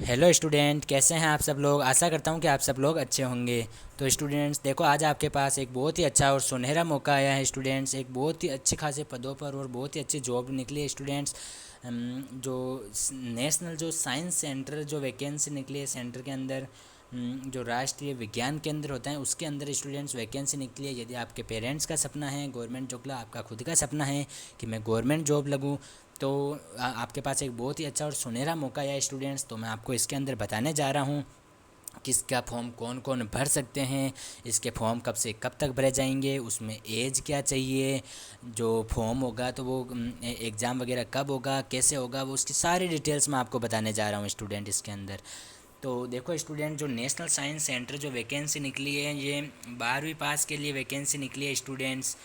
Hello student, कैसे हैं आप सब लोग। आशा करता हूं कि आप सब लोग अच्छे होंगे। तो स्टूडेंट्स देखो, आज आपके पास एक बहुत ही अच्छा और सुनहरा मौका आया है। स्टूडेंट्स एक बहुत ही अच्छे खासे पदों पर और बहुत ही अच्छी जॉब निकली है। स्टूडेंट्स जो नेशनल जो साइंस सेंटर जो वैकेंसी निकली है सेंटर के अंदर, जो राष्ट्रीय विज्ञान केंद्र होता है उसके अंदर स्टूडेंट्स वैकेंसी निकली है। यदि आपके पेरेंट्स का सपना है गवर्नमेंट जॉब का, आपका खुद का सपना है कि मैं गवर्नमेंट जॉब लगूं, तो आपके पास एक बहुत ही अच्छा और सुनहरा मौका है स्टूडेंट्स। तो मैं आपको इसके अंदर बताने जा रहा हूँ कि इसका फॉर्म कौन कौन भर सकते हैं, इसके फॉर्म कब से कब तक भरे जाएंगे, उसमें एज क्या चाहिए, जो फॉर्म होगा तो वो एग्ज़ाम वगैरह कब होगा, कैसे होगा, वो उसकी सारी डिटेल्स मैं आपको बताने जा रहा हूँ स्टूडेंट इसके अंदर। तो देखो स्टूडेंट, जो नेशनल साइंस सेंटर जो वैकेंसी निकली है, ये 12वीं पास के लिए वैकेंसी निकली है स्टूडेंट्स।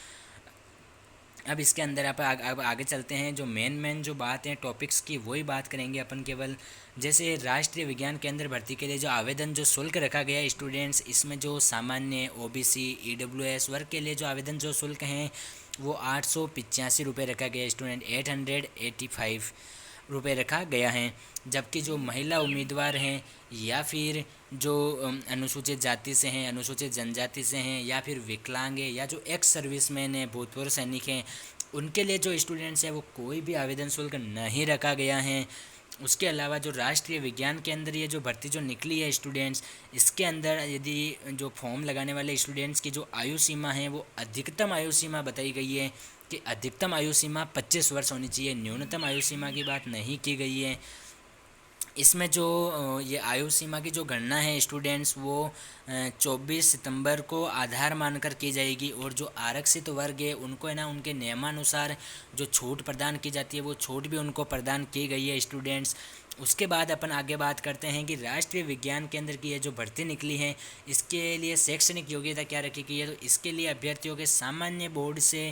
अब इसके अंदर अब आगे चलते हैं। जो मेन जो बात है टॉपिक्स की, वही बात करेंगे अपन केवल। जैसे राष्ट्रीय विज्ञान केंद्र भर्ती के लिए जो आवेदन जो शुल्क रखा गया है स्टूडेंट्स, इसमें जो सामान्य ओबीसी ईडब्ल्यूएस वर्ग के लिए जो आवेदन जो शुल्क हैं वो 885 रुपये रखा गया है स्टूडेंट। 885 रुपये रखा गया है। जबकि जो महिला उम्मीदवार हैं या फिर जो अनुसूचित जाति से हैं, अनुसूचित जनजाति से हैं, या फिर विकलांग है, या जो एक्स सर्विसमैन है, भूतपूर्व सैनिक हैं, उनके लिए जो स्टूडेंट्स हैं वो कोई भी आवेदन शुल्क नहीं रखा गया है। उसके अलावा जो राष्ट्रीय विज्ञान के अंदर ये जो भर्ती जो निकली है स्टूडेंट्स, इसके अंदर यदि जो फॉर्म लगाने वाले स्टूडेंट्स की जो आयु सीमा है वो अधिकतम आयु सीमा बताई गई है कि अधिकतम आयु सीमा 25 वर्ष होनी चाहिए, न्यूनतम आयु सीमा की बात नहीं की गई है। इसमें जो ये आयु सीमा की जो गणना है स्टूडेंट्स, वो 24 सितंबर को आधार मानकर की जाएगी। और जो आरक्षित वर्ग है उनको है ना, उनके नियमानुसार जो छूट प्रदान की जाती है वो छूट भी उनको प्रदान की गई है स्टूडेंट्स। उसके बाद अपन आगे बात करते हैं कि राष्ट्रीय विज्ञान केंद्र की ये जो भर्ती निकली है, इसके लिए शैक्षणिक योग्यता क्या रखी गई है। तो इसके लिए अभ्यर्थियों के सामान्य बोर्ड से,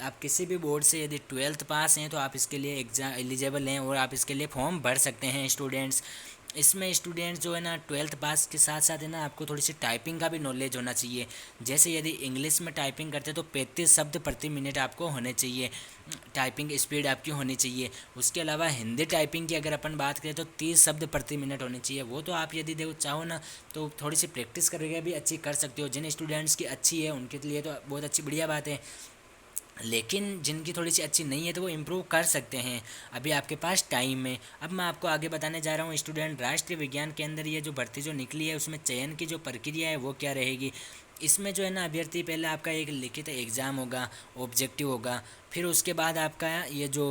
आप किसी भी बोर्ड से यदि 12th पास हैं तो आप इसके लिए एग्जाम एलिजिबल हैं और आप इसके लिए फॉर्म भर सकते हैं स्टूडेंट्स। इसमें स्टूडेंट्स जो है ना 12th पास के साथ साथ है ना, आपको थोड़ी सी टाइपिंग का भी नॉलेज होना चाहिए। जैसे यदि इंग्लिश में टाइपिंग करते हैं तो 35 शब्द प्रति मिनट आपको होने चाहिए, टाइपिंग स्पीड आपकी होनी चाहिए। उसके अलावा हिंदी टाइपिंग की अगर अपन बात करें तो 30 शब्द प्रति मिनट होनी चाहिए। वो तो आप यदि देखो चाहो ना तो थोड़ी सी प्रैक्टिस करके भी अच्छी कर सकते हो। जिन स्टूडेंट्स की अच्छी है उनके लिए तो बहुत अच्छी बढ़िया बात है, लेकिन जिनकी थोड़ी सी अच्छी नहीं है तो वो इम्प्रूव कर सकते हैं। अभी आपके पास टाइम है। अब मैं आपको आगे बताने जा रहा हूँ स्टूडेंट, राष्ट्रीय विज्ञान के अंदर ये जो भर्ती जो निकली है उसमें चयन की जो प्रक्रिया है वो क्या रहेगी। इसमें जो है ना, अभ्यर्थी पहले आपका एक लिखित एग्ज़ाम होगा, ऑब्जेक्टिव होगा, फिर उसके बाद आपका ये जो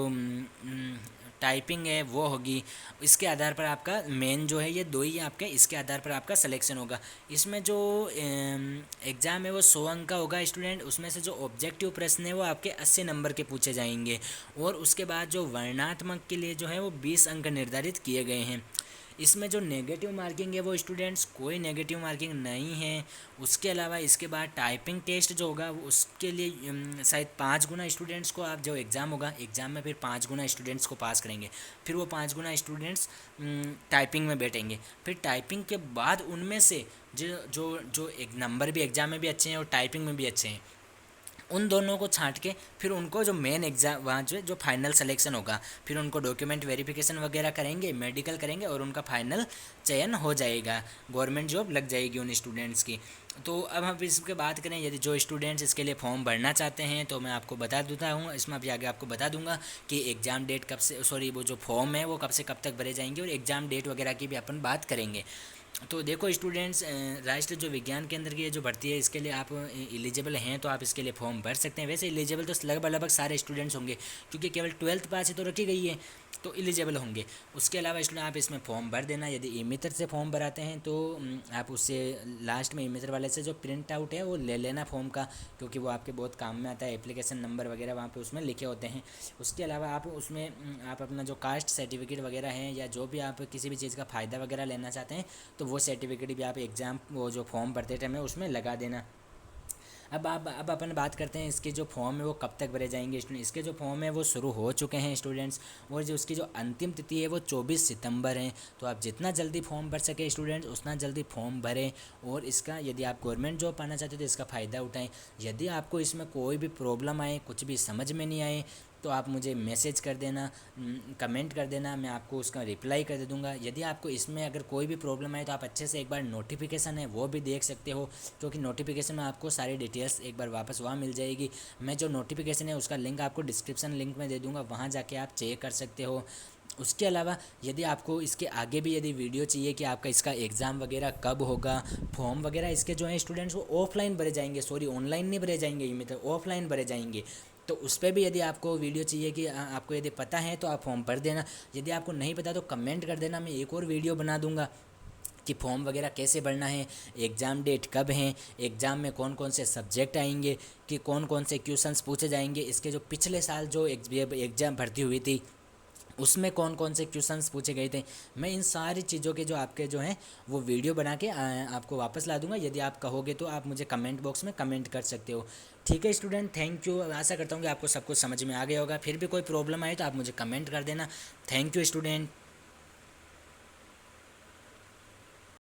टाइपिंग है वो होगी। इसके आधार पर आपका मेन जो है, ये दो ही आपके, इसके आधार पर आपका सिलेक्शन होगा। इसमें जो एग्ज़ाम है वो 100 अंक का होगा स्टूडेंट। उसमें से जो ऑब्जेक्टिव प्रश्न है वो आपके 80 नंबर के पूछे जाएंगे। और उसके बाद जो वर्णात्मक के लिए जो है वो 20 अंक निर्धारित किए गए हैं। इसमें जो नेगेटिव मार्किंग है वो स्टूडेंट्स कोई नेगेटिव मार्किंग नहीं है। उसके अलावा इसके बाद टाइपिंग टेस्ट जो होगा वो उसके लिए शायद 5 गुना स्टूडेंट्स को, आप जो एग्ज़ाम होगा एग्ज़ाम में फिर 5 गुना स्टूडेंट्स को पास करेंगे। फिर वो 5 गुना स्टूडेंट्स टाइपिंग में बैठेंगे। फिर टाइपिंग के बाद उनमें से जो जो जो एक नंबर भी एग्ज़ाम में भी अच्छे हैं और टाइपिंग में भी अच्छे हैं, उन दोनों को छांट के फिर उनको जो मेन एग्ज़ाम वहाँ जो फाइनल सिलेक्शन होगा, फिर उनको डॉक्यूमेंट वेरिफिकेशन वगैरह करेंगे, मेडिकल करेंगे और उनका फाइनल चयन हो जाएगा, गवर्नमेंट जॉब लग जाएगी उन स्टूडेंट्स की। तो अब हम इसके बात करें, यदि जो स्टूडेंट्स इसके लिए फॉर्म भरना चाहते हैं तो मैं आपको बता देता हूँ, इसमें अभी आगे आपको बता दूंगा कि एग्ज़ाम डेट कब से, सॉरी वो जो फॉर्म है वो कब से कब तक भरे जाएंगे, और एग्ज़ाम डेट वगैरह की भी अपन बात करेंगे। तो देखो स्टूडेंट्स, राष्ट्रीय जो विज्ञान केंद्र की ये जो भर्ती है इसके लिए आप एलिजिबल हैं तो आप इसके लिए फॉर्म भर सकते हैं। वैसे एलिजिबल तो लगभग सारे स्टूडेंट्स होंगे, क्योंकि केवल 12th पास ही तो रखी गई है, तो एलिजिबल होंगे। उसके अलावा स्टूडेंट आप इसमें फॉर्म भर देना। यदि ई मित्र से फॉर्म भराते हैं तो आप उससे लास्ट में ई मित्र वाले से जो प्रिंट आउट है वो ले लेना फॉर्म का, क्योंकि वो आपके बहुत काम में आता है। एप्लीकेशन नंबर वगैरह वहाँ पे उसमें लिखे होते हैं। उसके अलावा आप उसमें आप अपना जो कास्ट सर्टिफिकेट वगैरह है, या जो भी आप किसी भी चीज़ का फ़ायदा वगैरह लेना चाहते हैं तो वो सर्टिफिकेट भी आप एग्ज़ाम वो जो फॉर्म भरते टाइम है उसमें लगा देना। अब अपन बात करते हैं इसके जो फॉर्म है वो कब तक भरे जाएंगे स्टूडेंट। इसके जो फॉर्म है वो शुरू हो चुके हैं स्टूडेंट्स, और जो उसकी जो अंतिम तिथि है वो 24 सितंबर है। तो आप जितना जल्दी फॉर्म भर सके स्टूडेंट्स उतना जल्दी फॉर्म भरें, और इसका यदि आप गवर्नमेंट जॉब पाना चाहते हो तो इसका फ़ायदा उठाएं। यदि आपको इसमें कोई भी प्रॉब्लम आए, कुछ भी समझ में नहीं आए, तो आप मुझे मैसेज कर देना, कमेंट कर देना, मैं आपको उसका रिप्लाई कर दे दूँगा। यदि आपको इसमें अगर कोई भी प्रॉब्लम है तो आप अच्छे से एक बार नोटिफिकेशन है वो भी देख सकते हो, क्योंकि नोटिफिकेशन में आपको सारी डिटेल्स एक बार वापस वहाँ मिल जाएगी। मैं जो नोटिफिकेशन है उसका लिंक आपको डिस्क्रिप्शन लिंक में दे दूँगा, वहाँ जाके आप चेक कर सकते हो। उसके अलावा यदि आपको इसके आगे भी यदि वीडियो चाहिए कि आपका इसका एग्ज़ाम वगैरह कब होगा, फॉर्म वगैरह इसके जो हैं स्टूडेंट्स वो ऑफलाइन भरे जाएंगे, सॉरी ऑनलाइन नहीं भरे जाएंगे, ये मतलब ऑफलाइन भरे जाएंगे, तो उस पर भी यदि आपको वीडियो चाहिए कि आपको यदि पता है तो आप फॉर्म भर देना। यदि आपको नहीं पता तो कमेंट कर देना, मैं एक और वीडियो बना दूंगा कि फॉर्म वगैरह कैसे भरना है, एग्ज़ाम डेट कब है, एग्ज़ाम में कौन कौन से सब्जेक्ट आएंगे, कि कौन कौन से क्वेश्चंस पूछे जाएंगे, इसके जो पिछले साल जो एग्ज़ाम भर्ती हुई थी उसमें कौन कौन से क्वेश्चंस पूछे गए थे। मैं इन सारी चीज़ों के जो आपके जो हैं वो वीडियो बना के आपको वापस ला दूंगा। यदि आप कहोगे तो आप मुझे कमेंट बॉक्स में कमेंट कर सकते हो। ठीक है स्टूडेंट, थैंक यू। आशा करता हूँ कि आपको सब कुछ समझ में आ गया होगा। फिर भी कोई प्रॉब्लम आए तो आप मुझे कमेंट कर देना। Thank you student.